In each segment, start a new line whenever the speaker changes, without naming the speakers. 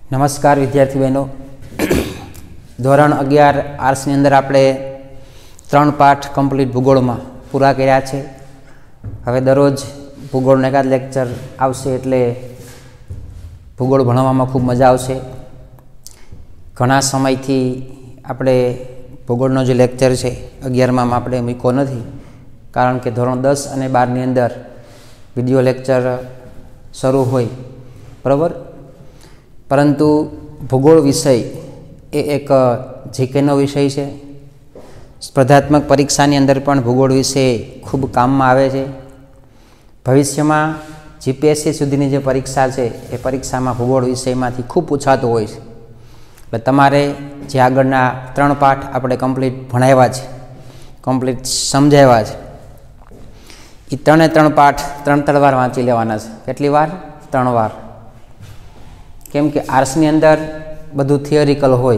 नमस्कार विद्यार्थी बहनों। धोरण 11 आर्ट्सनी अंदर आपणे 3 पाठ कम्प्लीट भूगोल में पूरा कर्या छे। हवे दररोज भूगोल एकाद लेक्चर आवशे एटले भूगोल भणवामां खूब मजा आवशे। घणा समयथी आपणे भूगोळनो जे लेक्चर छे 11मां आपणे मूक्यो नथी, कारण के धोरण 10 અને 12 ની અંદર विडियो लेक्चर शरू होय बराबर। परंतु भूगोल विषय एक जीकेनो विषय है। स्पर्धात्मक परीक्षा अंदर पण भूगोल विषय खूब काम में आवे छे। भविष्य में जीपीएससी सुधीनी जे परीक्षा है ए परीक्षा में भूगोल विषय में खूब पूछातो होय छे। એટલે તમારે જે આગળના 3 પાઠ આપણે કમ્પ્લીટ ભણાવ્યા છે, કમ્પ્લીટ સમજાવ્યા છે, એ 3 પાઠ 3 વાર વાંચી લેવાના છે। કેટલી વાર? 3 વાર। केम के आर्ट्सनी अंदर बधु थियोरिकल होय,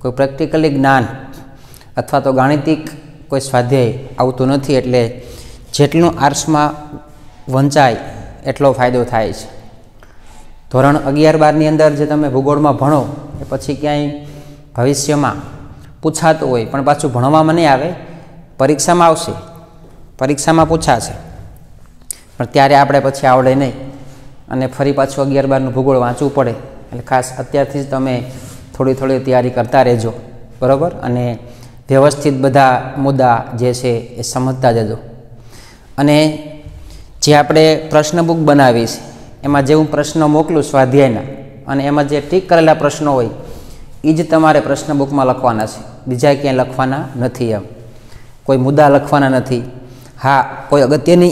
कोई प्रेक्टिकली ज्ञान अथवा तो गाणितिक कोई स्वाध्याय आवतुं नथी, एटले जेटलुं आर्ट्स में वंचाय एटलो फायदो थाय छे। धोरण 11-12 अंदर जे तमे भूगोल में भणो ए पछी क्यांय भविष्य में पूछातो होय पण पाछुं भणवामां नहीं आवे, परीक्षा में आवशे, परीक्षा में पूछाशे पण त्यारे आपणे पछी आवडे नहीं અને ફરી પાછું 11-12નું ભૂગોળ વાંચવું પડે। એટલે ખાસ અત્યારથી જ તમે થોડી થોડી તૈયારી કરતા રહેજો બરાબર, અને વ્યવસ્થિત બધા મુદ્દા જે છે એ સમજતા જજો। અને જે આપણે પ્રશ્ન બુક બનાવી છે એમાં જે હું પ્રશ્નો મોકલું સ્વાધ્યાયના, અને એમાં જે ટીક કરેલા પ્રશ્નો હોય એ જ તમારે પ્રશ્ન બુકમાં લખવાના છે, બીજા ક્યાંય લખવાના નથી। એમ કોઈ મુદ્દા લખવાના નથી। હા, કોઈ અગત્યની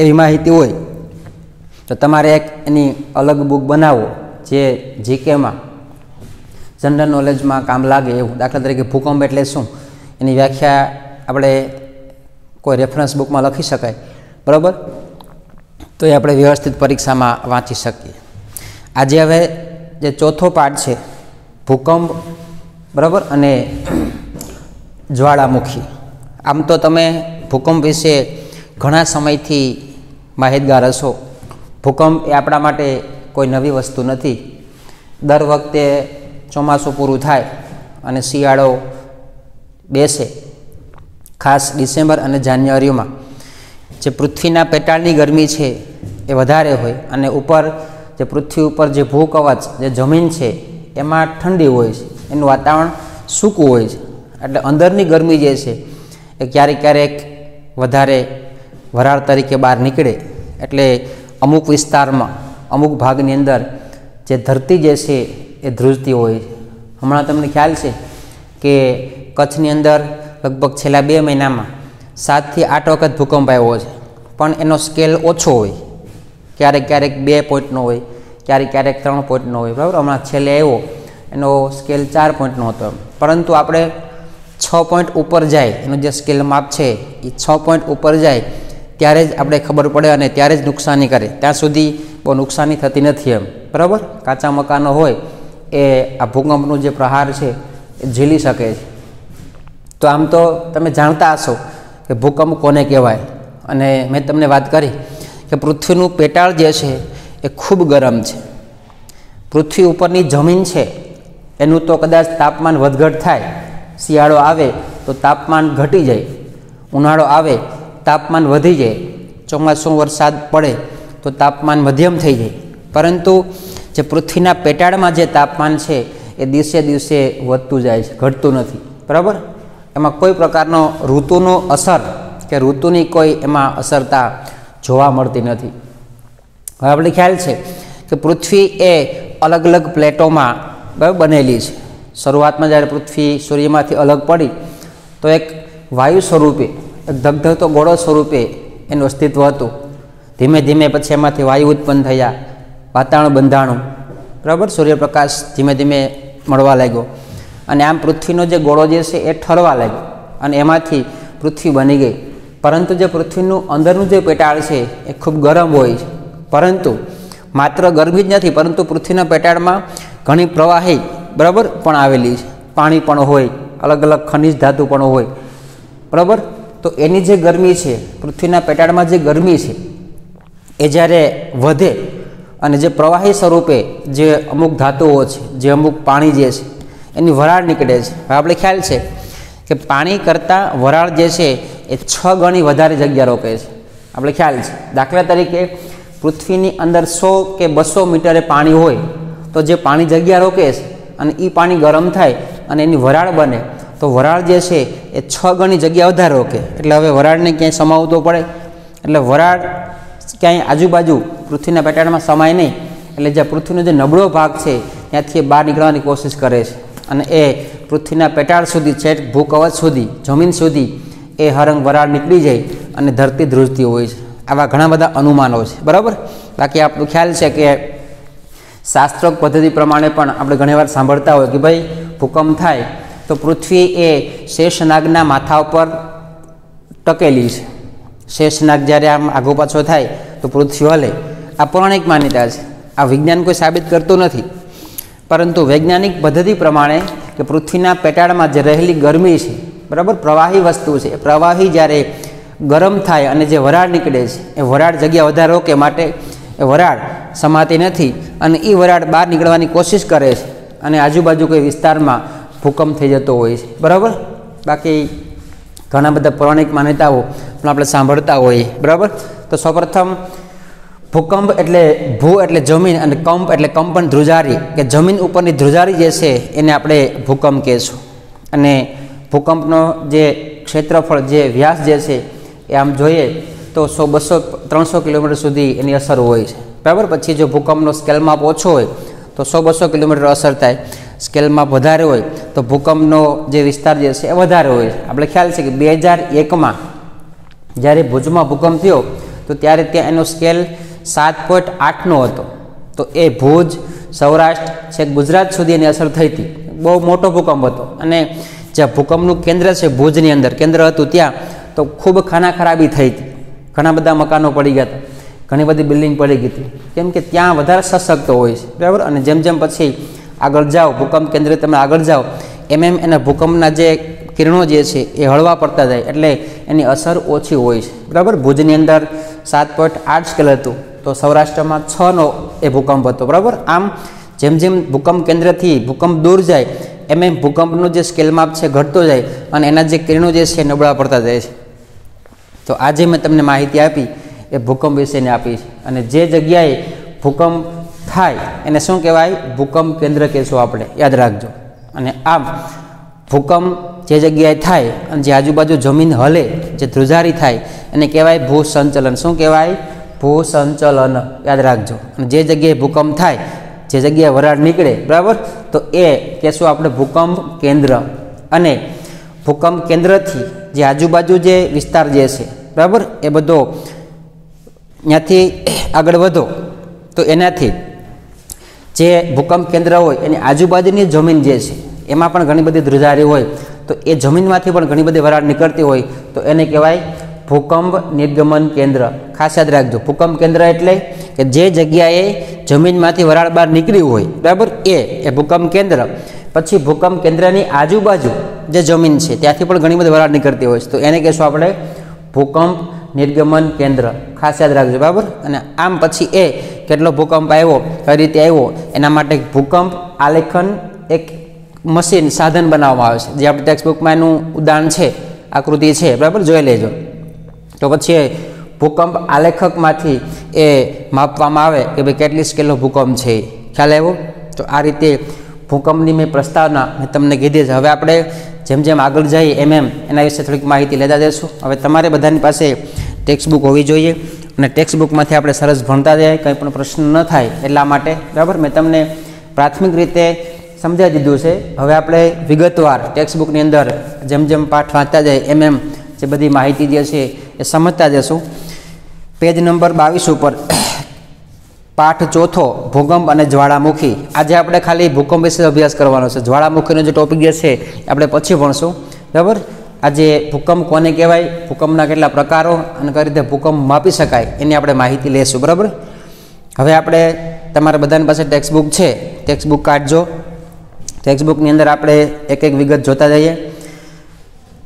એવી માહિતી હોય तो तमारे एक एनी अलग बुक बनावो जे जीके में जनरल नॉलेज में काम लागे एवं। दाखला तरीके भूकंप एटले शुं एनी व्याख्या आपणे कोई रेफरन्स बुक में लखी शकाय बराबर, तो ये आपणे व्यवस्थित परीक्षा में वाँची सकीए। आज हवे जे चौथो पाठ छे भूकंप बराबर अने ज्वालामुखी। आम तो तमे भूकंप विषे घणा समयथी माहितगार हशो। भूकंप ए आपणा माटे कोई नवी वस्तु नथी। दर वखते ચોમાસું પૂરું થાય અને શિયાળો બેસે, ખાસ ડિસેમ્બર અને જાન્યુઆરીમાં જે પૃથ્વીના પેટાળની ગરમી છે એ વધારે હોય અને ઉપર જે પૃથ્વી ઉપર જે ભૂકવચ જે જમીન છે એમાં ઠંડી હોય છે, એનું વાતાવરણ સૂકું હોય છે, એટલે અંદરની ગરમી જે છે એ ક્યારેક ક્યારેક વધારે વરાળ તરીકે બહાર નીકળે। એટલે अमुक विस्तार में अमुक भागनी अंदर जे धरती जे छे ए ध्रुजती होय। हमणां तमने ख्याल छे कि कच्छनी अंदर लगभग छेल्ला 2 महीना में 7 થી 8 वखत भूकंप आव्यो छे, पण एनो स्केल ओछो होय। क्यारेक क्यारेक 2 पॉइंटनो होय, क्यारेक क्यारेक 3 पॉइंटनो होय बराबर। हमणां छेल्ले आव्यो एनो स्केल 4 पॉइंटनो हतो, परंतु आपणे 6 पॉइंट ऊपर जाए एनो जे स्केल माप छे ए 6 पॉइंट ऊपर जाए त्यारे ज आपणे खबर पड़े अने त्यारे ज नुकसानी करे, त्यां सुधी बहु नुकसानी थती नथी एम बराबर। काचा मकानो होय ए आ भूकंपनो जे प्रहार छे ए झेली शके छे। तो आम तो तमे जाणता हशो के भूकंप कोने कहेवाय, अने मैं तमने वात करी के पृथ्वीनुं पेटाळ जे छे ए खूब गरम छे। पृथ्वी उपरनी जमीन छे एनुं तो कदाच तापमान वधघट थाय, शियाळो आवे तो तापमान घटी जाय, उनाळो आवे तापमान वधी जाए, ચોમાસું वरसाद पड़े तो तापमान मध्यम थई जाए। परंतु जे पृथ्वीना पेटाळमां जे तापमान छे ए दिवसे दिवसे वधतुं जाय छे, घटतुं नथी बराबर। एमां कोई प्रकारनो ऋतुनो असर के ऋतुनी कोई एमां असरता जोवा मळती नथी। हवे आपणे ख्याल छे के पृथ्वी ए अलग अलग प्लेटोमां बराबर बनेली छे। शरूआतमां ज्यारे पृथ्वी सूर्यमांथी अलग पड़ी तो एक वायु स्वरूपे धगधगतो गोळो स्वरूपे एनुं अस्तित्व हतुं। धीमे धीमे पछी एमांथी वायु उत्पन्न थया, वातावरण बंधाणुं बराबर, सूर्यप्रकाश धीमे धीमे मळवा लाग्यो अने आम पृथ्वीनो जे गोळो जे छे ए ठरवा लाग्यो अने एमांथी पृथ्वी बनी गई। परंतु जे पृथ्वीनुं अंदरनुं जे पेटाळ छे ए खूब गरम होय छे। परंतु मात्र गरमी ज नथी, परंतु पृथ्वीना पेटाळमां घणी प्रवाही बराबर पण आवेली छे, पाणी पण होय, अलग अलग खनिज धातु पण होय बराबर। तो एनी जे गर्मी है, पृथ्वीना पेटाळमां जे गर्मी है ए ज्यारे वधे અને જે પ્રવાહી સ્વરૂપે જે અમુક ધાતુઓ છે, જે અમુક પાણી જે છે એની વરાળ નીકળે છે. હવે આપણે ખ્યાલ છે કે પાણી કરતાં વરાળ જે છે એ 6 ગણી વધારે જગ્યા રોકે છે. આપણે ખ્યાલ છે. દાખલા તરીકે પૃથ્વીની અંદર 100 કે 200 મીટરે પાણી હોય તો જે પાણી જગ્યા રોકે છે અને એ પાણી ગરમ થાય અને એની વરાળ બને તો વરાળ જે છે એ 6 ગણી જગ્યા વધારે રોકે. એટલે હવે વરાળને ક્યાંય સમાવવું તો પડે. એટલે વરાળ ક્યાંય આજુબાજુ પૃથ્વીના પેટાળમાં સમાય નહીં. એટલે જે પૃથ્વીનો જે નબળો ભાગ છે ત્યાંથી બહાર નીકળવાની કોશિશ કરે છે અને એ પૃથ્વીના પેટાળ સુધી, છેક ભૂકવચ સુધી, જમીન સુધી એ હરંગ વરાળ નીકળી જાય અને ધરતી ધ્રુજતી હોય છે. આવા ઘણા બધા અનુમાનો છે, બરાબર. બાકી આપણું ખ્યાલ છે કે શાસ્ત્રોક્ત પદ્ધતિ પ્રમાણે પણ આપણે ઘણીવાર સાંભળતા હોય કે ભાઈ ભૂકંપ થાય તો પૃથ્વી એ શેષનાગના માથા ઉપર ટકેલી છે. શેષનાગ જ્યારે આમ આગો પાછો થાય તો પૃથ્વી હલે. આ પૌરાણિક માન્યતા છે. આ વિજ્ઞાન કોઈ સાબિત કરતું નથી, પરંતુ વૈજ્ઞાનિક પદ્ધતિ પ્રમાણે કે પૃથ્વીના પેટાળમાં જે રહેલી ગરમી છે, બરાબર, પ્રવાહી વસ્તુ છે, એ પ્રવાહી જ્યારે ગરમ થાય અને જે વરાળ નીકળે છે એ વરાળ જગ્યા વધારે રોકે, માટે એ વરાળ સમાતી નથી અને એ વરાળ બહાર નીકળવાની કોશિશ કરે છે અને આજુબાજુ કોઈ વિસ્તારમાં ભૂકંપ થઈ જતો હોય છે, બરાબર. બાકી ઘણા બધા પૌરાણિક માન્યતાઓ પણ આપણે સાંભળતા હોઈએ, બરાબર. તો સૌપ્રથમ ભૂકંપ એટલે ભૂ એટલે જમીન અને કંપ એટલે કંપન, ધ્રુજારી કે જમીન ઉપરની ધ્રુજારી જે છે એને આપણે ભૂકંપ કહીશું. અને ભૂકંપનો જે ક્ષેત્રફળ, જે વ્યાસ જે છે એ આમ જોઈએ તો 100, 200, 300 કિલોમીટર સુધી એની અસર હોય છે, બરાબર. પછી જો ભૂકંપનો સ્કેલ માપ ઓછો હોય તો 100, 200 કિલોમીટર અસર થાય. સ્કેલ માપ વધારે હોય તો ભૂકંપનો જે વિસ્તાર જે છે એ વધારે હોય છે. આપણે ખ્યાલ છે કે 2001માં જ્યારે ભુજમાં ભૂકંપ થયો તો ત્યારે ત્યાં એનો સ્કેલ 7.8નો હતો. તો એ ભુજ, સૌરાષ્ટ્ર, છેક ગુજરાત સુધી એની અસર થઈ હતી. બહુ મોટો ભૂકંપ હતો. અને જ્યાં ભૂકંપનું કેન્દ્ર છે, ભુજની અંદર કેન્દ્ર હતું, ત્યાં તો ખૂબ ખાના ખરાબી થઈ હતી. ઘણા બધા મકાનો પડી ગયા હતા, ઘણી બધી બિલ્ડિંગ પડી ગઈ હતી, કેમ કે ત્યાં વધારે સશક્ત હોય છે, બરાબર. અને જેમ જેમ પછી આગળ જાઓ, ભૂકંપ કેન્દ્ર તમે આગળ જાઓ એમ એના ભૂકંપના જે કિરણો જે છે એ હળવા પડતા જાય, એટલે એની અસર ઓછી હોય છે, બરાબર. ભુજની અંદર 7.8 સ્કેલ હતું તો સૌરાષ્ટ્રમાં 6નો એ ભૂકંપ હતો, બરાબર. આમ જેમ જેમ ભૂકંપ કેન્દ્રથી ભૂકંપ દૂર જાય એમ એમ ભૂકંપનો જે સ્કેલ માપ છે ઘટતો જાય અને એના જે કિરણો જે છે નબળા પડતા જાય છે. તો આજે મેં તમને માહિતી આપી એ ભૂકંપ વિશેની આપી છે. અને જે જગ્યાએ ભૂકંપ થાય એને શું કહેવાય? ભૂકંપ કેન્દ્ર કહેશું આપણે, યાદ રાખજો. અને આમ ભૂકંપ જે જગ્યાએ થાય અને જે આજુબાજુ જમીન હલે, જે ધ્રુજારી થાય એને કહેવાય ભૂસંચલન. શું કહેવાય? ભૂસંચલન, યાદ રાખજો. અને જે જગ્યાએ ભૂકંપ થાય, જે જગ્યાએ વરાળ નીકળે, બરાબર, તો એ કહેશું આપણે ભૂકંપ કેન્દ્ર. અને ભૂકંપ કેન્દ્રથી જે આજુબાજુ જે વિસ્તાર જે છે, બરાબર, એ બધો ત્યાંથી આગળ વધો તો એનાથી જે ભૂકંપ કેન્દ્ર હોય એની આજુબાજુની જમીન જે છે એમાં પણ ઘણી બધી ધ્રુજારી હોય, તો એ જમીનમાંથી પણ ઘણી બધી વરાળ નીકળતી હોય તો એને કહેવાય ભૂકંપ નિર્ગમન કેન્દ્ર. ખાસ યાદ રાખજો, ભૂકંપ કેન્દ્ર એટલે કે જે જગ્યાએ જમીનમાંથી વરાળ બહાર નીકળી હોય, બરાબર, એ ભૂકંપ કેન્દ્ર. પછી ભૂકંપ કેન્દ્રની આજુબાજુ જે જમીન છે ત્યાંથી પણ ઘણી બધી વરાળ નીકળતી હોય છે, તો એને કહેશું આપણે ભૂકંપ નિર્ગમન કેન્દ્ર. ખાસ યાદ રાખજો, બરાબર. અને આમ પછી એ કેટલો ભૂકંપ આવ્યો, કઈ રીતે આવ્યો, એના માટે ભૂકંપ આલેખન એક મશીન, સાધન બનાવવામાં આવે છે, જે આપણે ટેક્સ્ટબુકમાં એનું ઉદાહરણ છે, આકૃતિ છે, બરાબર, જોઈ લેજો. તો પછી ભૂકંપ આલેખકમાંથી એ માપવામાં આવે કે ભાઈ કેટલી સ્કેલનો ભૂકંપ છે, ખ્યાલ આવ્યો. તો આ રીતે ભૂકંપની મેં પ્રસ્તાવના મેં તમને કીધી છે. હવે આપણે જેમ જેમ આગળ જઈએ એમ એના વિશે થોડીક માહિતી લેતા જઈશું. હવે તમારે બધાની પાસે ટેક્સ્ટબુક હોવી જોઈએ અને ટેક્સ્ટબુકમાંથી આપણે સરસ ભણતા જઈએ, કંઈ પણ પ્રશ્ન ન થાય એટલા માટે, બરાબર. મેં તમને પ્રાથમિક રીતે સમજાવી દીધું છે. હવે આપણે વિગતવાર ટેક્સ્ટબુકની અંદર જેમ જેમ પાઠ વાંચતા જાય એમ જે બધી માહિતી જે છે એ સમજતા જશું. પેજ નંબર 22 ઉપર પાઠ ચોથો, ભૂકંપ અને જ્વાળામુખી. આજે આપણે ખાલી ભૂકંપ વિશે અભ્યાસ કરવાનો છે. જ્વાળામુખીનો જે ટોપિક જે છે આપણે પછી ભણશું, બરાબર. આજે ભૂકંપ કોને કહેવાય, ભૂકંપના કેટલા પ્રકારો અને કઈ રીતે ભૂકંપ માપી શકાય એની આપણે માહિતી લઈશું, બરાબર. હવે આપણે તમારા બધાની પાસે ટેક્સ્ટબુક છે, ટેક્સ્ટબુક કાઢજો. ટેક્સ્ટબુકની અંદર આપણે એક એક વિગત જોતા જઈએ.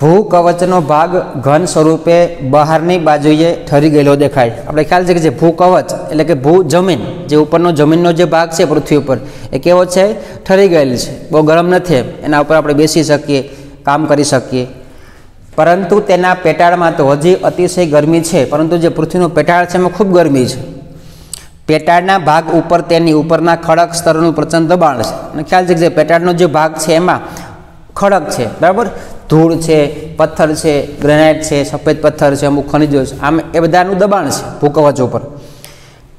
ભૂકવચનો ભાગ ઘન સ્વરૂપે બહારની બાજુએ ઠરી ગયેલો દેખાય. આપણે ખ્યાલ છે કે જે ભૂકવચ એટલે કે ભૂ જમીન, જે ઉપરનો જમીનનો જે ભાગ છે પૃથ્વી ઉપર, એ કેવો છે? ઠરી ગયેલ છે, બહુ ગરમ નથી. એના ઉપર આપણે બેસી શકીએ, કામ કરી શકીએ. પરંતુ તેના પેટાળમાં તો હજી અતિશય ગરમી છે. પરંતુ જે પૃથ્વીનું પેટાળ છે એમાં ખૂબ ગરમી છે. પેટાળના ભાગ ઉપર તેની ઉપરના ખડક સ્તરનું પ્રચંડ દબાણ છે. અને ખ્યાલ છે કે જે પેટાળનો જે ભાગ છે એમાં ખડક છે, બરાબર, ધૂળ છે, પથ્થર છે, ગ્રેનાઇટ છે, સફેદ પથ્થર છે, અમુક ખનિજો છે, આમ એ બધાનું દબાણ છે ભૂકવચ ઉપર.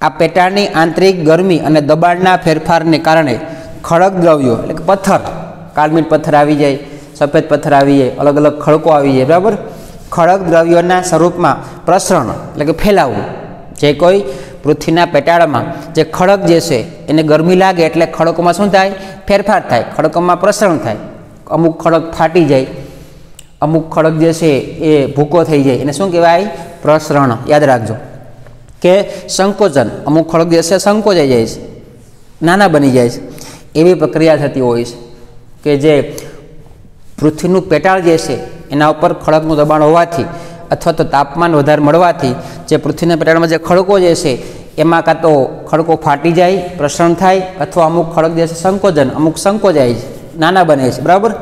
આ પેટાળની આંતરિક ગરમી અને દબાણના ફેરફારને કારણે ખડક દ્રવ્યો એટલે કે પથ્થર, કાળમીટ પથ્થર આવી જાય, સફેદ પથ્થર આવી જાય, અલગ અલગ ખડકો આવી જાય, બરાબર. ખડક દ્રવ્યોના સ્વરૂપમાં પ્રસરણ એટલે કે ફેલાવવું. જે કોઈ પૃથ્વીના પેટાળમાં જે ખડક જે છે એને ગરમી લાગે એટલે ખડકોમાં શું થાય? ફેરફાર થાય, ખડકોમાં પ્રસરણ થાય. અમુક ખડક ફાટી જાય, અમુક ખડક જે છે એ ભૂકો થઈ જાય, એને શું કહેવાય? પ્રસરણ. યાદ રાખજો કે સંકોચન, અમુક ખડક જે છે સંકોચાઈ જાય છે, નાના બની જાય છે. એવી પ્રક્રિયા થતી હોય છે કે જે પૃથ્વીનું પેટાળ જે છે એના ઉપર ખડકનું દબાણ હોવાથી અથવા તો તાપમાન વધારે મળવાથી જે પૃથ્વીના પેટાળમાં જે ખડકો જે છે એમાં કાં તો ખડકો ફાટી જાય, પ્રસરણ થાય, અથવા અમુક ખડક જે છે સંકોચન, અમુક સંકોચાય છે, નાના બને છે, બરાબર.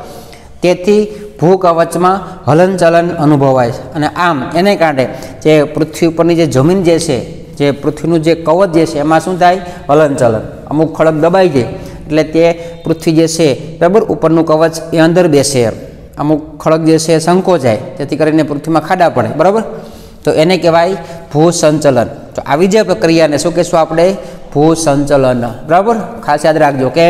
તેથી ભૂકવચમાં હલનચલન અનુભવાય છે. અને આમ એને કારણે જે પૃથ્વી ઉપરની જે જમીન જે છે, જે પૃથ્વીનું જે કવચ જે છે એમાં શું થાય? હલનચલન. અમુક ખડક દબાઈ જાય એટલે તે પૃથ્વી જે છે, બરાબર, ઉપરનું કવચ એ અંદર બેસે. અમુક ખડક જે છે સંકોચાય, જેથી કરીને પૃથ્વીમાં ખાડા પડે, બરાબર. તો એને કહેવાય ભૂસંચલન. તો આવી જે પ્રક્રિયાને શું કહેશું આપણે? ભૂસંચલન, બરાબર. ખાસ યાદ રાખજો કે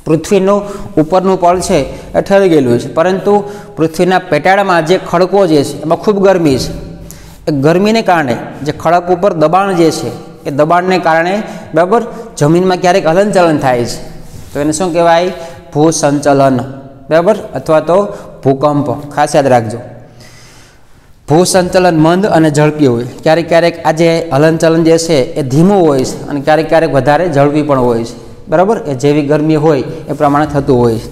પૃથ્વીનું ઉપરનું પળ છે એ ઠરી ગયેલું છે, પરંતુ પૃથ્વીના પેટાળમાં જે ખડકો જે છે એમાં ખૂબ ગરમી છે. એ ગરમીને કારણે જે ખડક ઉપર દબાણ જે છે એ દબાણને કારણે, બરાબર, જમીનમાં ક્યારેક હલનચલન થાય છે. તો એને શું કહેવાય? ભૂસંચલન, બરાબર, અથવા તો ભૂકંપ. ખાસ યાદ રાખજો. ભૂસંચલન મંદ અને ઝડપી હોય. ક્યારેક ક્યારેક આ જે હલનચલન જે છે એ ધીમું હોય છે અને ક્યારેક ક્યારેક વધારે ઝડપી પણ હોય છે, બરાબર. એ જેવી ગરમી હોય એ પ્રમાણે થતું હોય છે.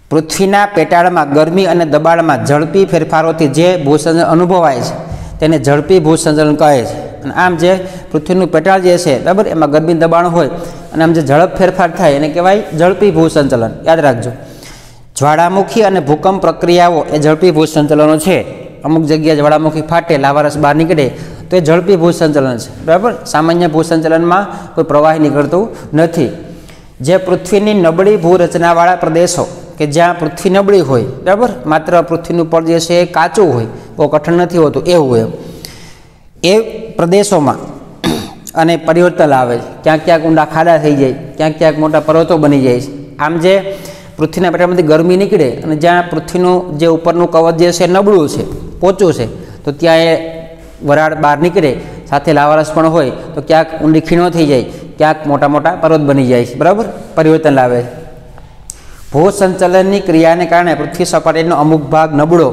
પૃથ્વીના પેટાળમાં ગરમી અને દબાણમાં ઝડપી ફેરફારોથી જે ભૂસંચલન અનુભવાય છે તેને ઝડપી ભૂસંચલન કહે છે. અને આમ જે પૃથ્વીનું પેટાળ જે છે, બરાબર, એમાં ગરમી દબાણ હોય અને આમ જે ઝડપ ફેરફાર થાય એને કહેવાય ઝડપી ભૂસંચલન. યાદ રાખજો. જ્વાળામુખી અને ભૂકંપ પ્રક્રિયાઓ એ ઝડપી ભૂસંચલનો છે. અમુક જગ્યાએ જ્વાળામુખી ફાટે, લાવારસ બહાર નીકળે તો એ ઝડપી ભૂસંચલન છે, બરાબર. સામાન્ય ભૂસંચલનમાં કોઈ પ્રવાહી નીકળતું નથી. જે પૃથ્વીની નબળી ભૂરચનાવાળા પ્રદેશો કે જ્યાં પૃથ્વી નબળી હોય, બરાબર, માત્ર પૃથ્વીનું પળ જે છે એ કાચું હોય, બહુ કઠણ નથી હોતું એવું હોય, એ પ્રદેશોમાં અને પરિવર્તન આવે છે. ક્યાંક ક્યાંક ઊંડા ખાડા થઈ જાય, ક્યાંક ક્યાંક મોટા પર્વતો બની જાય છે. આમ જે પૃથ્વીના પેટાળમાંથી ગરમી નીકળે અને જ્યાં પૃથ્વીનું જે ઉપરનું કવચ જે છે નબળું છે, પોચું છે, તો ત્યાં એ વરાળ બહાર નીકળે, સાથે લાવારસ પણ હોય તો ક્યાંક ઊંડી ખીણો થઈ જાય, ક્યાંક મોટા મોટા પર્વત બની જાય છે, બરાબર. પરિવર્તન લાવે છે. ભૂસંચલનની ક્રિયાને કારણે પૃથ્વી સપાટીનો અમુક ભાગ નબળો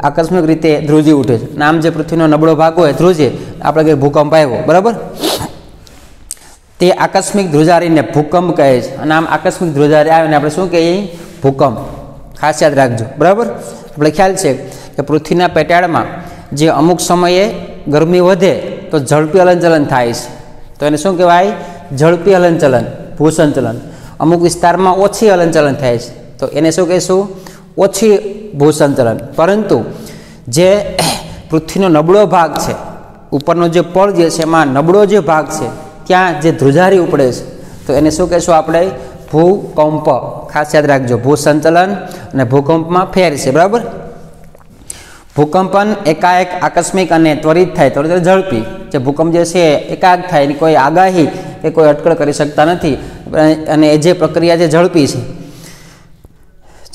આકસ્મિક રીતે ધ્રુજી ઉઠે છે. આમ જે પૃથ્વીનો નબળો ભાગ હોય ધ્રુજે, આપણે કંઈ ભૂકંપ આવ્યો, બરાબર, તે આકસ્મિક ધ્રુજારીને ભૂકંપ કહે છે. અને આમ આકસ્મિક ધ્રુજારી આવે ને આપણે શું કહીએ? ભૂકંપ. ખાસ યાદ રાખજો, બરાબર. આપણે ખ્યાલ છે કે પૃથ્વીના પેટાળમાં જે અમુક સમયે ગરમી વધે તો ઝડપી હલનચલન થાય છે, તો એને શું કહેવાય? ઝડપી હલનચલન, ભૂસંચલન. અમુક વિસ્તારમાં ઓછી હલનચલન થાય છે તો એને શું કહીશું? ઓછી ભૂસંચલન. પરંતુ જે પૃથ્વીનો નબળો ભાગ છે, ઉપરનો જે પળ જે છે એમાં નબળો જે ભાગ છે ત્યાં જે ધ્રુજારી ઉપડે છે તો એને શું કહીશું આપણે? ભૂકંપ. ખાસ યાદ રાખજો, ભૂસંચલન અને ભૂકંપમાં ફેર છે, બરાબર. ભૂકંપન એકાએક આકસ્મિક અને ત્વરિત થાય, ત્વરિત ઝડપી. જે ભૂકંપ જે છે એકાએક થાય, એની કોઈ આગાહી કે કોઈ અટકળ કરી શકતા નથી, અને એ જે પ્રક્રિયા જે ઝડપી છે.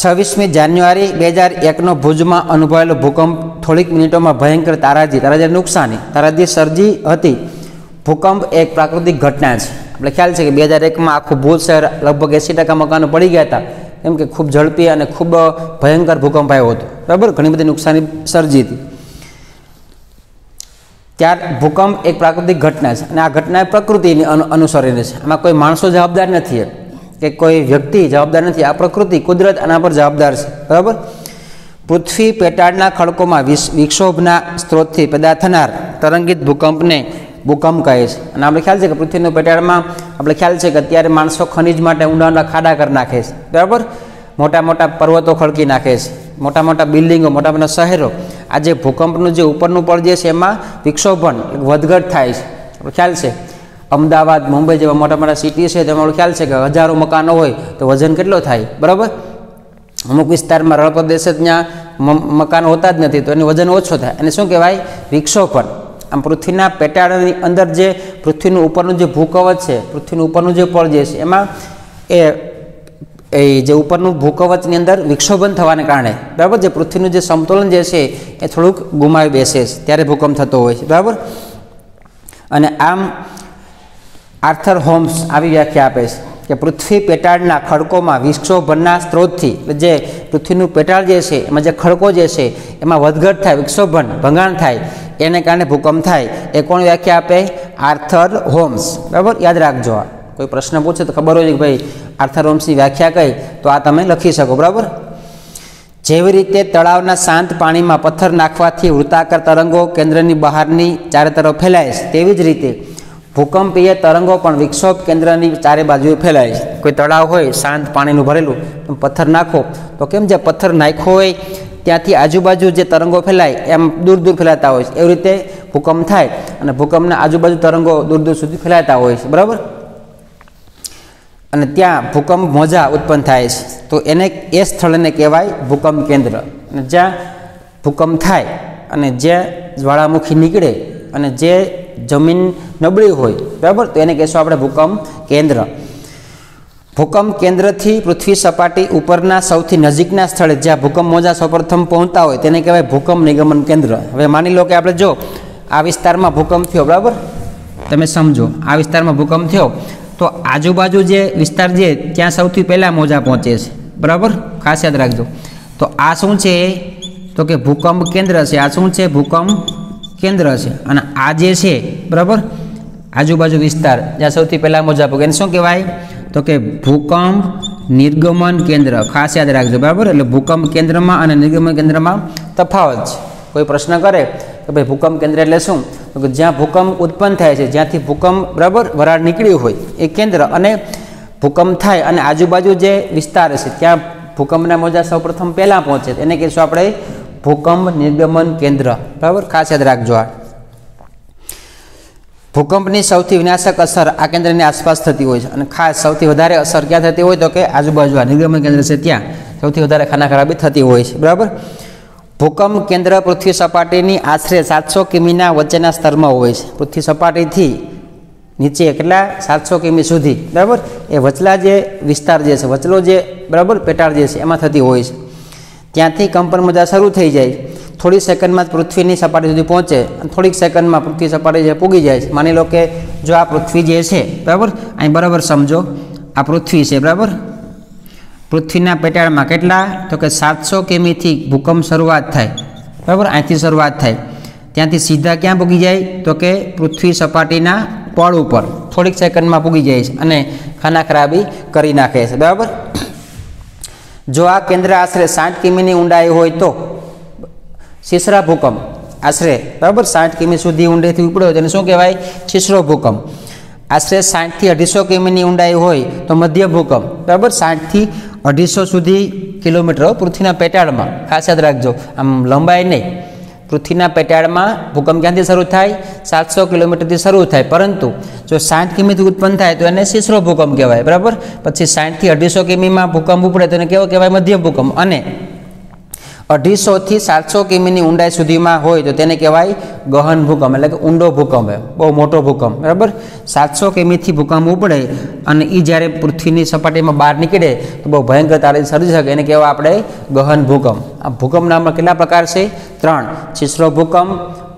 26મી જાન્યુઆરી 2001નો ભુજમાં અનુભવાયેલો ભૂકંપ થોડીક મિનિટોમાં ભયંકર તારાજી નુકસાની સર્જી હતી. ભૂકંપ એક પ્રાકૃતિક ઘટના છે. આપણે ખ્યાલ છે કે 2001માં આખું ભુજ શહેર લગભગ 80% મકાનો પડી ગયા હતા, કેમ કે ખૂબ ઝડપી અને ખૂબ ભયંકર ભૂકંપ આવ્યો હતો, બરાબર. ઘણી બધી નુકસાની સર્જી હતી. ત્યાર ભૂકંપ એક પ્રાકૃતિક ઘટના છે અને આ ઘટના પ્રકૃતિની અનુસરીને છે. આમાં કોઈ માણસો જવાબદાર નથી કે કોઈ વ્યક્તિ જવાબદાર નથી. આ પ્રકૃતિ, કુદરત આના પર જવાબદાર છે, બરાબર. પૃથ્વી પેટાળના ખડકોમાં વિક્ષોભના સ્ત્રોતથી પેદા થનાર તરંગિત ભૂકંપને ભૂકંપ કહે છે. અને આપણે ખ્યાલ છે કે પૃથ્વીનું પેટાળમાં આપણે ખ્યાલ છે કે અત્યારે માણસો ખનિજ માટે ઊંડા ઊંડા ખાડા કરી નાખે છે, બરાબર. મોટા મોટા પર્વતો ખડકી નાખે છે, મોટા મોટા બિલ્ડિંગો, મોટા મોટા શહેરો. આ જે ભૂકંપનું જે ઉપરનું પડ જે છે એમાં વિક્ષોભન વધઘટ થાય છે. આપણે ખ્યાલ છે અમદાવાદ, મુંબઈ જેવા મોટા મોટા સિટી છે તેમાં આપણે ખ્યાલ છે કે હજારો મકાનો હોય તો વજન કેટલો થાય, બરાબર. અમુક વિસ્તારમાં રણ પ્રદેશ ત્યાં મકાનો હોતા જ નથી તો એનું વજન ઓછો થાય. અને શું કહેવાય? વિક્ષોભન. આમ પૃથ્વીના પેટાળની અંદર જે પૃથ્વીનું ઉપરનું જે ભૂકવચ છે, પૃથ્વીનું ઉપરનું જે પડ જે છે એમાં એ જે ઉપરનું ભૂકવચની અંદર વિક્ષોભન થવાને કારણે, બરાબર, જે પૃથ્વીનું જે સમતોલન જે છે એ થોડુંક ગુમાવી બેસે છે, ત્યારે ભૂકંપ થતો હોય છે, બરાબર. અને આમ આર્થર હોમ્સ આવી વ્યાખ્યા આપે છે કે પૃથ્વી પેટાળના ખડકોમાં વિક્ષોભનના સ્ત્રોતથી, જે પૃથ્વીનું પેટાળ જે છે એમાં જે ખડકો જે છે એમાં વધઘટ થાય, વિક્ષોભન, ભંગાણ થાય, એને કારણે ભૂકંપ થાય. એ કોણ વ્યાખ્યા આપે? આર્થર હોમ્સ, બરાબર. યાદ રાખજો. આ કોઈ પ્રશ્ન પૂછે તો ખબર હોય કે ભાઈ આર્થર હોમ્સની વ્યાખ્યા કઈ, તો આ તમે લખી શકો, બરાબર. જેવી રીતે તળાવના શાંત પાણીમાં પથ્થર નાખવાથી વૃત્તાકાર તરંગો કેન્દ્રની બહારની ચારે તરફ ફેલાય છે, તેવી જ રીતે ભૂકંપીય તરંગો પણ વિક્ષોભ કેન્દ્રની ચારે બાજુએ ફેલાય છે. કોઈ તળાવ હોય શાંત પાણીનું ભરેલું, તમે પથ્થર નાખો તો કેમ જે પથ્થર નાખ્યો હોય ત્યાંથી આજુબાજુ જે તરંગો ફેલાય એમ દૂર દૂર ફેલાતા હોય છે. એવી રીતે ભૂકંપ થાય અને ભૂકંપના આજુબાજુ તરંગો દૂર દૂર સુધી ફેલાતા હોય છે, બરાબર. અને ત્યાં ભૂકંપ મોજા ઉત્પન્ન થાય છે તો એને એ સ્થળને કહેવાય ભૂકંપ કેન્દ્ર. અને જ્યાં ભૂકંપ થાય અને જે જ્વાળામુખી નીકળે અને જે જમીન નબળી હોય, બરાબર, તો એને કહેશું આપણે ભૂકંપ કેન્દ્ર. ભૂકંપ કેન્દ્રથી પૃથ્વી સપાટી ઉપરના સૌથી નજીકના સ્થળે જ્યાં ભૂકંપ મોજા સૌપ્રથમ પહોંચતા હોય તેને કહેવાય ભૂકંપ નિગમન કેન્દ્ર. હવે માની લો કે આપણે જો આ વિસ્તારમાં ભૂકંપ થયો, બરાબર, તમે સમજો આ વિસ્તારમાં ભૂકંપ થયો તો આજુબાજુ જે વિસ્તાર છે ત્યાં સૌથી પહેલાં મોજા પહોંચે છે, બરાબર. ખાસ યાદ રાખજો. તો આ શું છે? તો કે ભૂકંપ કેન્દ્ર છે. આ શું છે? ભૂકંપ કેન્દ્ર છે. અને આ જે છે, બરાબર, આજુબાજુ વિસ્તાર જ્યાં સૌથી પહેલાં મોજા પહોંચે એને શું કહેવાય? તો કે ભૂકંપ નિર્ગમન કેન્દ્ર. ખાસ યાદ રાખજો, બરાબર. એટલે ભૂકંપ કેન્દ્રમાં અને નિર્ગમન કેન્દ્રમાં તફાવત છે. કોઈ પ્રશ્ન કરે કે ભાઈ ભૂકંપ કેન્દ્ર એટલે શું? તો કે જ્યાં ભૂકંપ ઉત્પન્ન થાય છે, જ્યાંથી ભૂકંપ, બરાબર, વરાળ નીકળ્યું હોય એ કેન્દ્ર, અને ભૂકંપ થાય અને આજુબાજુ જે વિસ્તાર છે ત્યાં ભૂકંપના મોજા સૌપ્રથમ પહેલાં પહોંચે એને કહીશું આપણે ભૂકંપ નિર્ગમન કેન્દ્ર, બરાબર. ખાસ યાદ રાખજો. આ ભૂકંપની સૌથી વિનાશક અસર આ કેન્દ્રની આસપાસ થતી હોય છે અને ખાસ સૌથી વધારે અસર ક્યાં થતી હોય તો કે આજુબાજુ આ નિર્ગમન કેન્દ્ર છે ત્યાં સૌથી વધારે ખાના ખરાબી થતી હોય છે, બરાબર. ભૂકંપ કેન્દ્ર પૃથ્વી સપાટીની આશરે 700 કિમીના વચ્ચેના સ્તરમાં હોય છે. પૃથ્વી સપાટીથી નીચે કેટલા? 700 કિમી સુધી, બરાબર. એ વચલા જે વિસ્તાર જે છે, વચલો જે, બરાબર, પેટાળ જે છે એમાં થતી હોય છે. ત્યાંથી કંપન મોજા શરૂ થઈ જાય, થોડી સેકન્ડમાં જ પૃથ્વીની સપાટી સુધી પહોંચે અને થોડીક સેકન્ડમાં પૃથ્વી સપાટી જે પૂગી જાય છે. માની લો કે જો આ પૃથ્વી જે છે, બરાબર, અહીં બરાબર સમજો આ પૃથ્વી છે, બરાબર. પૃથ્વીના પેટાળમાં કેટલા? તો કે 700 કિમીથી ભૂકંપ શરૂઆત થાય, બરાબર. અહીંથી શરૂઆત થાય, ત્યાંથી સીધા ક્યાં પૂગી જાય? તો કે પૃથ્વી સપાટીના પડ ઉપર થોડીક સેકન્ડમાં પૂગી જાય છે અને ખાના ખરાબી કરી નાખે છે, બરાબર. જો આ કેન્દ્ર આશરે 60 કિમીની ઊંડાઈ હોય તો શીશરા ભૂકંપ આશરે, બરાબર, 60 કિમી સુધી ઊંડેથી ઉપડ્યો હોય તેને શું કહેવાય? શીશરો ભૂકંપ. આશરે 60 થી 250 કિમીની ઊંડાઈ હોય તો મધ્ય ભૂકંપ, બરાબર. 60 થી 250 સુધી કિલોમીટર પૃથ્વીના પેટાળમાં, ખાસ યાદ રાખજો, આમ લંબાઈ નહીં. પૃથ્વીના પેટાળમાં ભૂકંપ ક્યાંથી શરૂ થાય? 700 કિલોમીટરથી શરૂ થાય, પરંતુ જો 60 કિમીથી ઉત્પન્ન થાય તો એને શીશરો ભૂકંપ કહેવાય, બરાબર. પછી 60 થી 250 કિમીમાં ભૂકંપ ઉપડે તો એને કેવો કહેવાય? મધ્યમ ભૂકંપ. અને 250 થી 700 કિમીની ઊંડાઈ સુધીમાં હોય તો તેને કહેવાય ગહન ભૂકંપ, એટલે કે ઊંડો ભૂકંપ, બહુ મોટો ભૂકંપ, બરાબર. 700 કિમીથી ભૂકંપ ઉપડે અને એ જ્યારે પૃથ્વીની સપાટીમાં બહાર નીકળે તો બહુ ભયંકર તારે સર્જી શકે, એને કહેવાય આપણે ગહન ભૂકંપ. આ ભૂકંપના કેટલા પ્રકાર છે? 3. શીશરો ભૂકંપ,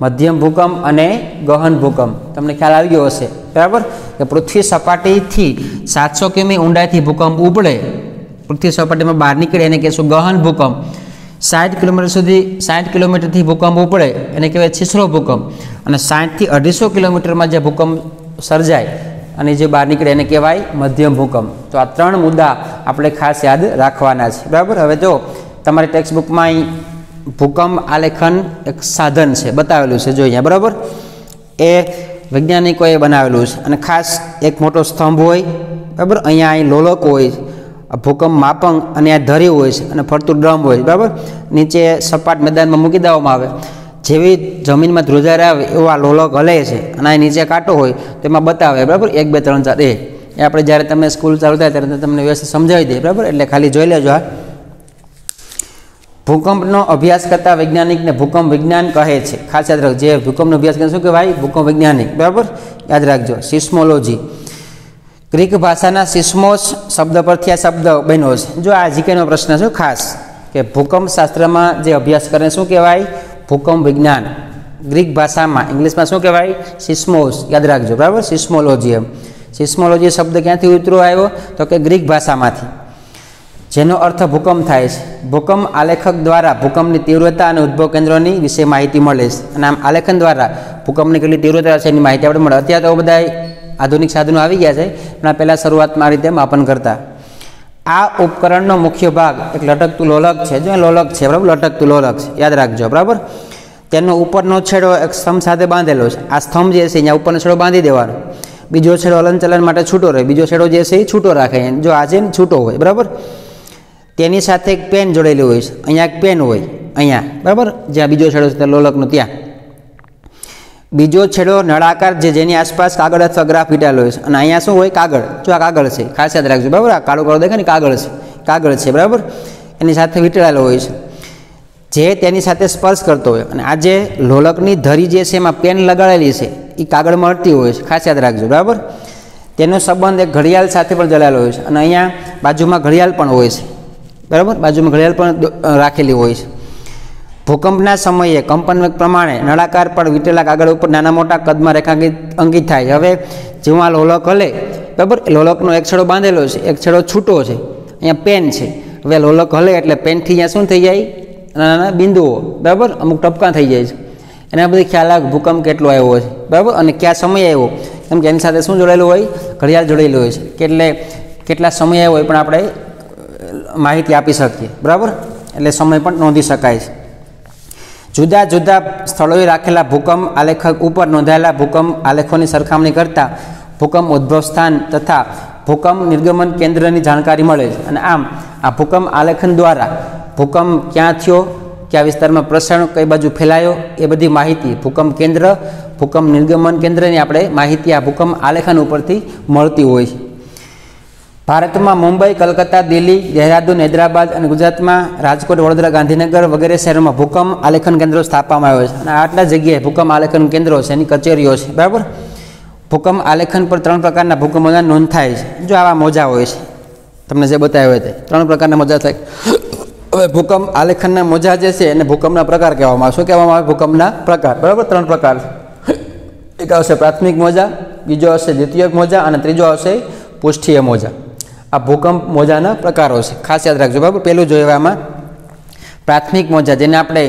મધ્યમ ભૂકંપ અને ગહન ભૂકંપ. તમને ખ્યાલ આવી ગયો હશે, બરાબર, કે પૃથ્વી સપાટીથી 700 કિમી ઊંડાઈથી ભૂકંપ ઉપડે, પૃથ્વી સપાટીમાં બહાર નીકળે એને કહેશું ગહન ભૂકંપ. 60 કિલોમીટર સુધી 60 કિલોમીટરથી ભૂકંપ ઉપડે એને કહેવાય શીશરો ભૂકંપ. અને 60 થી 250 કિલોમીટરમાં જે ભૂકંપ સર્જાય અને જે બહાર નીકળે એને કહેવાય મધ્યમ ભૂકંપ. તો આ 3 મુદ્દા આપણે ખાસ યાદ રાખવાના છે, બરાબર. હવે જો તમારી ટેક્સ્ટ બુકમાં અહીં ભૂકંપ આલેખન એક સાધન છે, બતાવેલું છે જો અહીંયા, બરાબર. એ વૈજ્ઞાનિકોએ બનાવેલું છે અને ખાસ એક મોટો સ્તંભ હોય, બરાબર. અહીંયા અહીં લોલક હોય, ભૂકંપ માપન, અને આ ધરી હોય છે અને ફરતું ડ્રમ હોય, બરાબર. નીચે સપાટ મેદાનમાં મૂકી દેવામાં આવે, જેવી જમીનમાં ધ્રુજાર આવે એવો આ લોલક હલે છે અને આ નીચે કાંટો હોય તો એમાં બતાવે, બરાબર. 1 2 3 4 એ આપણે જ્યારે તમે સ્કૂલ ચાલુ થાય ત્યારે તમને વ્યવસ્થિત સમજાવી દે, બરાબર. એટલે ખાલી જોઈ લેજો. આ ભૂકંપનો અભ્યાસ કરતા વૈજ્ઞાનિકને ભૂકંપ વિજ્ઞાન કહે છે. ખાસ યાદ રાખજો, જે ભૂકંપનો અભ્યાસ કરે શું કહેવાય? ભૂકંપ વૈજ્ઞાનિક, બરાબર. યાદ રાખજો. સિસ્મોલોજી, ગ્રીક ભાષાના સિસ્મોસ શબ્દ પરથી આ શબ્દ બન્યો છે. જો આ જીકેનો પ્રશ્ન છે ખાસ, કે ભૂકંપ શાસ્ત્રમાં જે અભ્યાસ કરે શું કહેવાય? ભૂકંપ વિજ્ઞાન. ગ્રીક ભાષામાં, ઇંગ્લિશમાં શું કહેવાય? સિસ્મોસ. યાદ રાખજો, બરાબર. સિસ્મોલોજી. એમ સિસ્મોલોજી શબ્દ ક્યાંથી ઉતરો આવ્યો? તો કે ગ્રીક ભાષામાંથી, જેનો અર્થ ભૂકંપ થાય છે. ભૂકંપ આલેખક દ્વારા ભૂકંપની તીવ્રતા અને ઉદ્ભવ કેન્દ્રોની વિશે માહિતી મળે છે. અને આમ આલેખન દ્વારા ભૂકંપની કેટલી તીવ્રતા છે એની માહિતી આપણે મળે. અત્યારે તો બધા આધુનિક સાધનો આવી ગયા છે, પણ આ પહેલાં શરૂઆતમાં આ રીતે માપન કરતા. આ ઉપકરણનો મુખ્ય ભાગ એક લટકતું લોલક છે. જો લોલક છે, બરાબર. લટકતું લોલક છે, યાદ રાખજો, બરાબર. તેનો ઉપરનો છેડો એક સ્તંભ સાથે બાંધેલો છે. આ સ્તંભ જે છે અહીંયા ઉપરનો છેડો બાંધી દેવાનો, બીજો છેડો હલનચલન માટે છૂટો રહે, બીજો છેડો જે છે એ છૂટો રાખે. જો આ છે ને છૂટો હોય, બરાબર. તેની સાથે એક પેન જોડેલી હોય છે. અહીંયા એક પેન હોય, અહીંયા, બરાબર. જ્યાં બીજો છેડો છે લોલકનો ત્યાં બીજો છેડો નળાકાર, જેની આસપાસ કાગળ અથવા ગ્રાફ વીંટાયેલો હોય છે. અને અહીંયા શું હોય? કાગળ. જો આ કાગળ છે, ખાસ યાદ રાખજો, બરાબર. આ કાળો કાળો દેખાય ને, કાગળ છે, બરાબર. એની સાથે વીંટાયેલો હોય છે, જે તેની સાથે સ્પર્શ કરતો હોય. અને આ જે લોલકની ધરી જે છે એમાં પેન લગાડેલી છે, એ કાગળ મળતી હોય છે, ખાસ યાદ રાખજો, બરાબર. તેનો સંબંધ એક ઘડિયાળ સાથે પણ જોડાયેલો હોય છે. અને અહીંયા બાજુમાં ઘડિયાળ પણ હોય છે, બરાબર. બાજુમાં ઘડિયાળ પણ રાખેલી હોય છે. ભૂકંપના સમયે કંપન પ્રમાણે નળાકાર પર વીટેલા કાગળ ઉપર નાના મોટા કદમાં રેખાંકિત અંકિત થાય. હવે જેવું આ લોલક હલે, બરાબર. લોલકનો એક છેડો બાંધેલો છે, એક છેડો છૂટો છે, અહીંયા પેન છે. હવે લોલક હલે એટલે પેનથી અહીંયા શું થઈ જાય? નાના નાના બિંદુઓ, બરાબર. અમુક ટપકા થઈ જાય છે. એના બધી ખ્યાલ આવે ભૂકંપ કેટલો આવ્યો છે, બરાબર. અને કયા સમય આવ્યો, કેમ કે એની સાથે શું જોડાયેલું હોય? ઘડિયાળ જોડાયેલું હોય છે. એટલે કેટલા સમય આવ્યો એ પણ આપણે માહિતી આપી શકીએ, બરાબર. એટલે સમય પણ નોંધી શકાય છે. જુદા જુદા સ્થળોએ રાખેલા ભૂકંપ આલેખક ઉપર નોંધાયેલા ભૂકંપ આલેખોની સરખામણી કરતાં ભૂકંપ ઉદ્ભવ સ્થાન તથા ભૂકંપ નિર્ગમન કેન્દ્રની જાણકારી મળે છે. અને આમ આ ભૂકંપ આલેખન દ્વારા ભૂકંપ ક્યાં થયો, કયા વિસ્તારમાં પ્રસરણ, કઈ બાજુ ફેલાયો, એ બધી માહિતી ભૂકંપ કેન્દ્ર, ભૂકંપ નિર્ગમન કેન્દ્રની આપણે માહિતી આ ભૂકંપ આલેખન ઉપરથી મળતી હોય છે. ભારતમાં મુંબઈ, કલકત્તા, દિલ્હી, દહેરાદૂન, હૈદરાબાદ અને ગુજરાતમાં રાજકોટ, વડોદરા, ગાંધીનગર વગેરે શહેરોમાં ભૂકંપ આલેખન કેન્દ્રો સ્થાપવામાં આવ્યા છે. અને આટલા જગ્યાએ ભૂકંપ આલેખન કેન્દ્રો છે, એની કચેરીઓ છે, બરાબર. ભૂકંપ આલેખન પર 3 પ્રકારના ભૂકંપ મોજા નોંધ થાય છે. જો આવા મોજા હોય છે, તમને જે બતાવ્યો તે 3 પ્રકારના મોજા થાય. હવે ભૂકંપ આલેખનના મોજા જે છે એને ભૂકંપના પ્રકાર કહેવામાં આવે. શું કહેવામાં આવે? ભૂકંપના પ્રકાર, બરાબર. 3 પ્રકાર. એક આવશે પ્રાથમિક મોજા, બીજો આવશે દ્વિતીયક મોજા અને ત્રીજો આવશે પૃષ્ઠીય મોજા. આ ભૂકંપ મોજાના પ્રકારો છે, ખાસ યાદ રાખજો, બરાબર. પહેલું જોઈએ આમાં પ્રાથમિક મોજા, જેને આપણે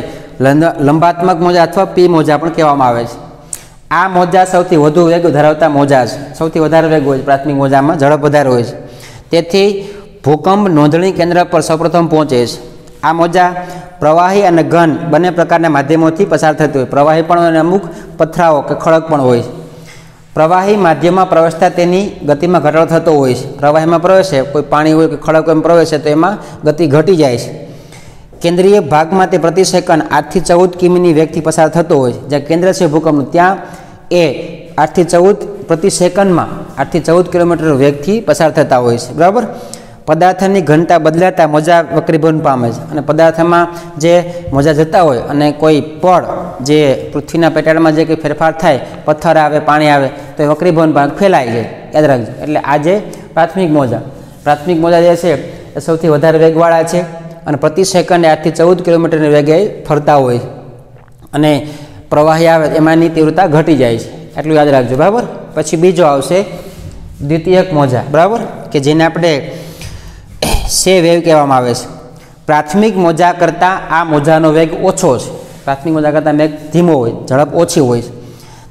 લંબાત્મક મોજા અથવા પી મોજા પણ કહેવામાં આવે છે. આ મોજા સૌથી વધુ વેગ ધરાવતા મોજા છે. સૌથી વધારે વેગ હોય છે પ્રાથમિક મોજામાં, ઝડપ વધારે હોય છે. તેથી ભૂકંપ નોંધણી કેન્દ્ર પર સૌપ્રથમ પહોંચે છે. આ મોજા પ્રવાહી અને ઘન બંને પ્રકારના માધ્યમોથી પસાર થતી હોય. પ્રવાહી પણ હોય અને અમુક પથરાઓ કે ખડક પણ હોય છે. પ્રવાહી માધ્યમમાં પ્રવેશતા તેની ગતિમાં ઘટાડો થતો હોય છે. પ્રવાહીમાં પ્રવેશે, કોઈ પાણી હોય કે ખડક એમ પ્રવેશે તો એમાં ગતિ ઘટી જાય છે. કેન્દ્રીય ભાગમાં તે પ્રતિ સેકન્ડ 8 થી 14 કિમીની વેગથી પસાર થતો હોય છે. જ્યાં કેન્દ્ર છે ભૂકંપનું ત્યાં એ 8 થી 14 પ્રતિ સેકન્ડમાં 8 થી 14 કિલોમીટર વેગથી પસાર થતા હોય છે, બરાબર. પદાર્થની ઘનતા બદલાતા મોજા વક્રીભવન પામે છે. અને પદાર્થમાં જે મોજા જતા હોય અને કોઈ પળ જે પૃથ્વીના પેટાળમાં જે કંઈ ફેરફાર થાય, પથ્થર આવે, પાણી આવે તો એ વક્રીભવન ભાગ ફેલાઈ જાય, યાદ રાખજો. એટલે આ જે પ્રાથમિક મોજા જે છે એ સૌથી વધારે વેગવાળા છે અને પ્રતિ સેકન્ડે 8 થી 14 કિલોમીટરની વેગે ફરતા હોય છે. અને પ્રવાહી આવે એમાંની તીવ્રતા ઘટી જાય છે, એટલું યાદ રાખજો, બરાબર. પછી બીજો આવશે દ્વિતીયક મોજા, બરાબર, કે જેને આપણે સે વેવ કહેવામાં આવે છે. પ્રાથમિક મોજા કરતાં આ મોજાનો વેગ ઓછો છે. પ્રાથમિક મોજા કરતાં વેગ ધીમો હોય, ઝડપ ઓછી હોય છે.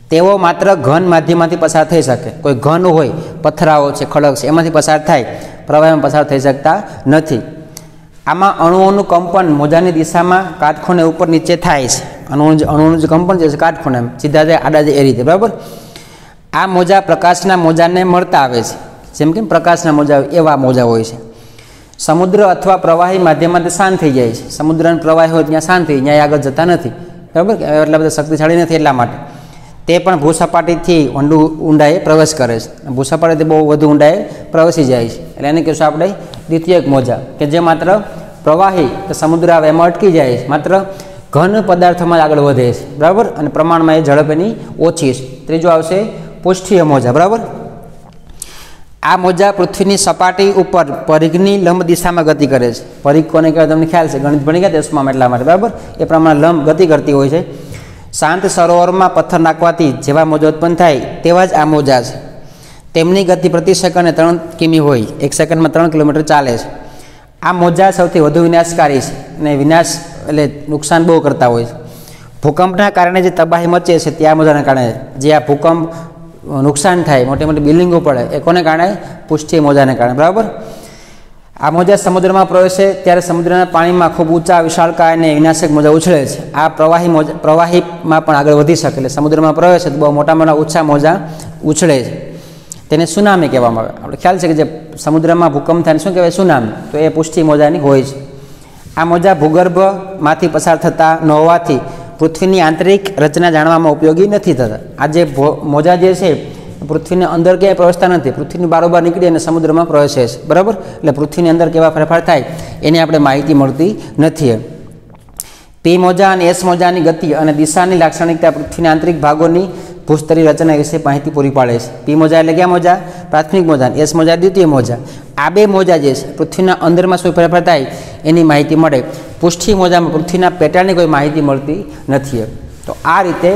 તેઓ માત્ર ઘન માધ્યમમાંથી પસાર થઈ શકે. કોઈ ઘન હોય, પથરાઓ છે, ખડક છે, એમાંથી પસાર થાય, પ્રવાહીમાં પસાર થઈ શકતા નથી. આમાં અણુઓનું કંપન મોજાની દિશામાં કાટખૂણે ઉપર નીચે થાય છે. અણુઓનું જે કંપન છે કાટખૂણે સીધા જાય આડા જાય એ રીતે, બરાબર. આ મોજા પ્રકાશના મોજાને મળતા આવે છે, જેમ કે પ્રકાશના મોજા એવા મોજા હોય છે. સમુદ્ર અથવા પ્રવાહી માધ્યમમાં તે શાંત થઈ જાય છે. સમુદ્ર અને પ્રવાહી હોય ત્યાં શાંત થઈ, ત્યાં આગળ જતા નથી, બરાબર. એટલા બધા શક્તિશાળી નથી, એટલા માટે તે પણ ભૂસપાટીથી ઊંડાઈએ પ્રવેશ કરે છે. ભૂસપાટીથી બહુ વધુ ઊંડાઈએ પ્રવેશી જાય છે, એટલે એને કહીશું આપણે દ્વિતીયક મોજા, કે જે માત્ર પ્રવાહી કે સમુદ્ર આવે એમાં અટકી જાય છે, માત્ર ઘન પદાર્થોમાં આગળ વધે છે, બરાબર. અને પ્રમાણમાં એ ઝડપ એની ઓછી છે. ત્રીજો આવશે પૃષ્ઠીય મોજા, બરાબર. આ મોજા પૃથ્વીની સપાટી ઉપર પરિઘની લંબ દિશામાં ગતિ કરે છે. પરિઘ કોને કહેવાય તમને ખ્યાલ છે, ગણિત ભણી ગયા દસમામાં, એટલા માટે, બરાબર. એ પ્રમાણે લંબ ગતિ કરતી હોય છે. શાંત સરોવરમાં પથ્થર નાખવાથી જેવા મોજા ઉત્પન્ન થાય તેવા જ આ મોજા છે. તેમની ગતિ પ્રતિ સેકન્ડે 3 કિમી હોય, 1 સેકન્ડમાં 3 કિલોમીટર ચાલે છે. આ મોજા સૌથી વધુ વિનાશકારી છે અને વિનાશ એટલે નુકસાન બહુ કરતા હોય છે. ભૂકંપના કારણે જે તબાહી મચે છે તે આ મોજાના કારણે. જે આ ભૂકંપ નુકસાન થાય, મોટી મોટી બિલ્ડિંગો પડે, એ કોને કારણે? પૃષ્ઠીય મોજાને કારણે, બરાબર. આ મોજા સમુદ્રમાં પ્રવેશે ત્યારે સમુદ્રના પાણીમાં ખૂબ ઊંચા વિશાળકાય અને વિનાશક મોજા ઉછળે છે. આ પ્રવાહીમાં પણ આગળ વધી શકે, એટલે સમુદ્રમાં પ્રવેશે તો બહુ મોટા મોટા ઊંચા મોજા ઉછળે છે. તેને સુનામી કહેવામાં આવે. આપણે ખ્યાલ છે કે જે સમુદ્રમાં ભૂકંપ થાય શું કહેવાય? સુનામી. તો એ પૃષ્ઠીય મોજાની હોય છે. આ મોજા ભૂગર્ભમાંથી પસાર થતા ન હોવાથી પૃથ્વીની આંતરિક રચના જાણવામાં ઉપયોગી નથી થતા. આ જે મોજા જે છે પૃથ્વીની અંદર ક્યાંય પ્રવેશતા નથી, પૃથ્વીની બારોબાર નીકળી અને સમુદ્રમાં પ્રવેશે છે, બરાબર. એટલે પૃથ્વીની અંદર કેવા ફેરફાર થાય એની આપણે માહિતી મળતી નથી. પી મોજા અને એસ મોજાની ગતિ અને દિશાની લાક્ષણિકતા પૃથ્વીના આંતરિક ભાગોની ભૂસ્તરીય રચના વિશે માહિતી પૂરી પાડે છે. પી મોજા એટલે ક્યાં મોજા? પ્રાથમિક મોજા. એસ મોજા દ્વિતીય મોજા. આ બે મોજા જે છે પૃથ્વીના અંદરમાં શું ફેરફાર થાય એની માહિતી મળે. પૃષ્ઠીય મોજામાં પૃથ્વીના પેટાળની કોઈ માહિતી મળતી નથી. તો આ રીતે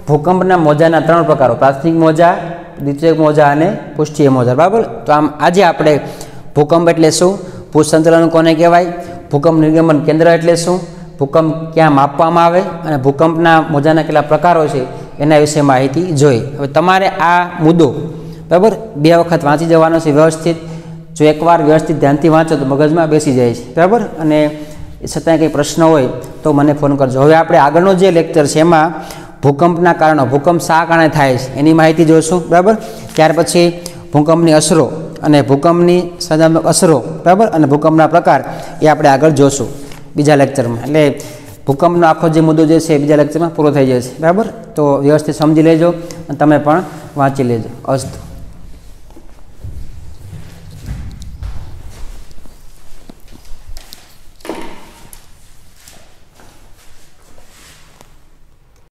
ભૂકંપના મોજાના 3 પ્રકારો: પ્રાથમિક મોજા, દ્વિતીયક મોજા અને પૃષ્ઠીય મોજા, બરાબર. તો આમ આજે આપણે ભૂકંપ એટલે શું, ભૂસંચલન કોને કહેવાય, ભૂકંપ નિર્ગમન કેન્દ્ર એટલે શું, ભૂકંપ ક્યાં માપવામાં આવે અને ભૂકંપના મોજાના કેટલા પ્રકારો છે એના વિશે માહિતી જોઈ. હવે તમારે આ મુદ્દો, બરાબર, 2 વખત વાંચી જવાનો છે વ્યવસ્થિત. જો એકવાર વ્યવસ્થિત ધ્યાનથી વાંચો તો મગજમાં બેસી જાય છે, બરાબર. અને છતાંય કંઈ પ્રશ્ન હોય તો મને ફોન કરજો. હવે આપણે આગળનો જે લેક્ચર છે એમાં ભૂકંપના કારણો, ભૂકંપ શા કારણે થાય છે એની માહિતી જોઈશું, બરાબર. ત્યાર પછી ભૂકંપની અસરો અને ભૂકંપની સંજ્ઞાત્મક અસરો, બરાબર, અને ભૂકંપના પ્રકાર એ આપણે આગળ જોશું બીજા લેક્ચરમાં. એટલે ભૂકંપનો આખો જે મુદ્દો જે છે બીજા લેક્ચરમાં પૂરો થઈ જશે, બરાબર. તો વ્યવસ્થિત સમજી લેજો અને તમે પણ વાંચી લેજો. અસ્તુ.